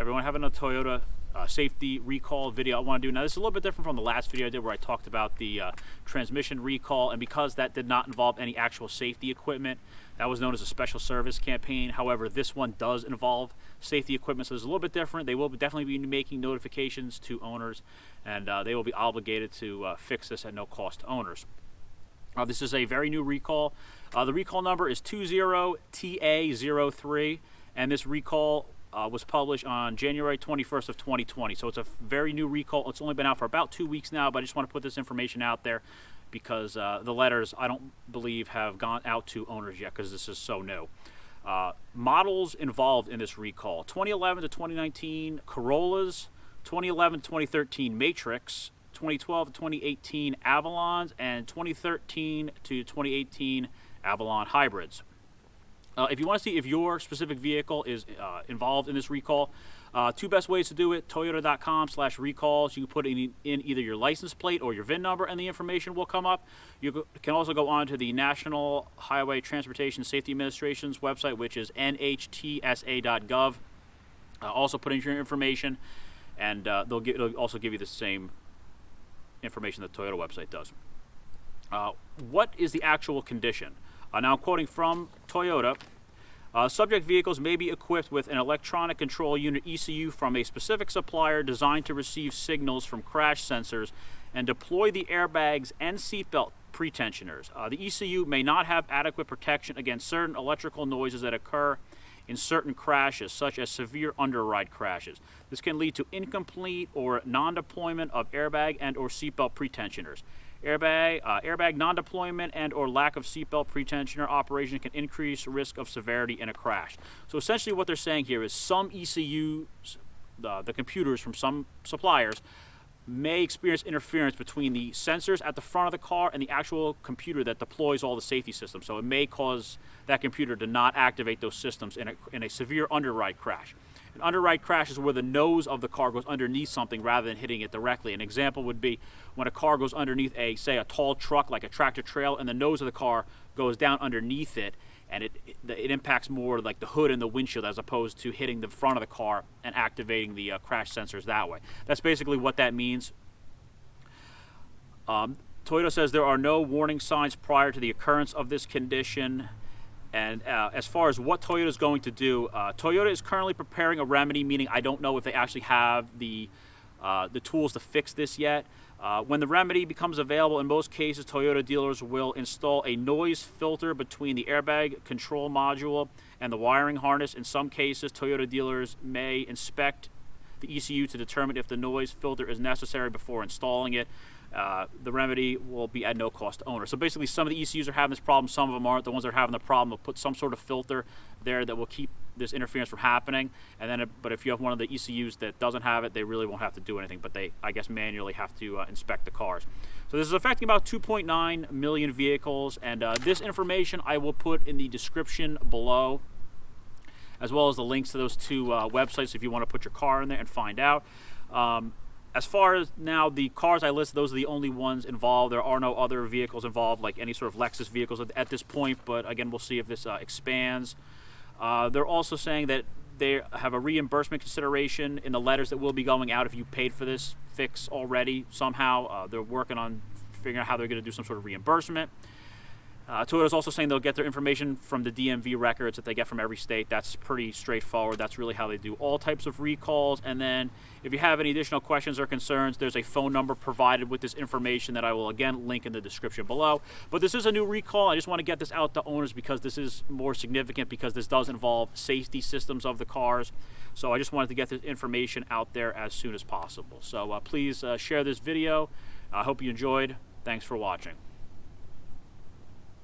Everyone having a Toyota safety recall video I want to do. Now this is a little bit different from the last video I did where I talked about the transmission recall, and because that did not involve any actual safety equipment, that was known as a special service campaign. However, this one does involve safety equipment, so it's a little bit different. They will definitely be making notifications to owners, and they will be obligated to fix this at no cost to owners. This is a very new recall. The recall number is 20TA03, and this recall was published on January 21st of 2020. So it's a very new recall. It's only been out for about 2 weeks now, but I just want to put this information out there because the letters, I don't believe, have gone out to owners yet because this is so new. Models involved in this recall: 2011 to 2019 Corollas, 2011 to 2013 Matrix, 2012 to 2018 Avalons, and 2013 to 2018 Avalon hybrids. If you want to see if your specific vehicle is involved in this recall, two best ways to do it: toyota.com/recalls. You can put in either your license plate or your VIN number, and the information will come up. You can also go on to the National Highway Transportation Safety Administration's website, which is nhtsa.gov. Also put in your information, and they'll also give you the same information that the Toyota website does. What is the actual condition? Now I'm quoting from Toyota. Subject vehicles may be equipped with an electronic control unit ECU from a specific supplier designed to receive signals from crash sensors and deploy the airbags and seatbelt pretensioners. The ECU may not have adequate protection against certain electrical noises that occur in certain crashes, such as severe underride crashes. This can lead to incomplete or non-deployment of airbag and or seatbelt pretensioners. Airbag non-deployment and or lack of seatbelt pretensioner operation can increase risk of severity in a crash. So essentially what they're saying here is some ECUs, the computers from some suppliers, may experience interference between the sensors at the front of the car and the actual computer that deploys all the safety systems. So it may cause that computer to not activate those systems in a severe underride crash. An underride crash is where the nose of the car goes underneath something rather than hitting it directly. An example would be when a car goes underneath say a tall truck like a tractor trailer, and the nose of the car goes down underneath it, and it impacts more like the hood and the windshield as opposed to hitting the front of the car and activating the crash sensors that way. That's basically what that means. Toyota says there are no warning signs prior to the occurrence of this condition. And as far as what Toyota is going to do, Toyota is currently preparing a remedy, meaning I don't know if they actually have the tools to fix this yet. When the remedy becomes available, in most cases, Toyota dealers will install a noise filter between the airbag control module and the wiring harness. In some cases, Toyota dealers may inspect the ECU to determine if the noise filter is necessary before installing it. The remedy will be at no cost to owner. So basically, some of the ECUs are having this problem, some of them aren't. The ones that are having the problem will put some sort of filter there that will keep this interference from happening. And then, but if you have one of the ECUs that doesn't have it, they really won't have to do anything. But they, I guess, manually have to inspect the cars. So this is affecting about 2.9 million vehicles. And this information I will put in the description below, as well as the links to those two websites if you want to put your car in there and find out. As far as now, the cars I listed, those are the only ones involved. There are no other vehicles involved, like any sort of Lexus vehicles at this point, but again, we'll see if this expands. They're also saying that they have a reimbursement consideration in the letters that will be going out if you paid for this fix already somehow. They're working on figuring out how they're going to do some sort of reimbursement. Toyota's also saying they'll get their information from the DMV records that they get from every state. That's pretty straightforward. That's really how they do all types of recalls. And then if you have any additional questions or concerns, there's a phone number provided with this information that I will again link in the description below. But this is a new recall. I just want to get this out to owners because this is more significant, because this does involve safety systems of the cars. So I just wanted to get this information out there as soon as possible. So please share this video. I hope you enjoyed. Thanks for watching.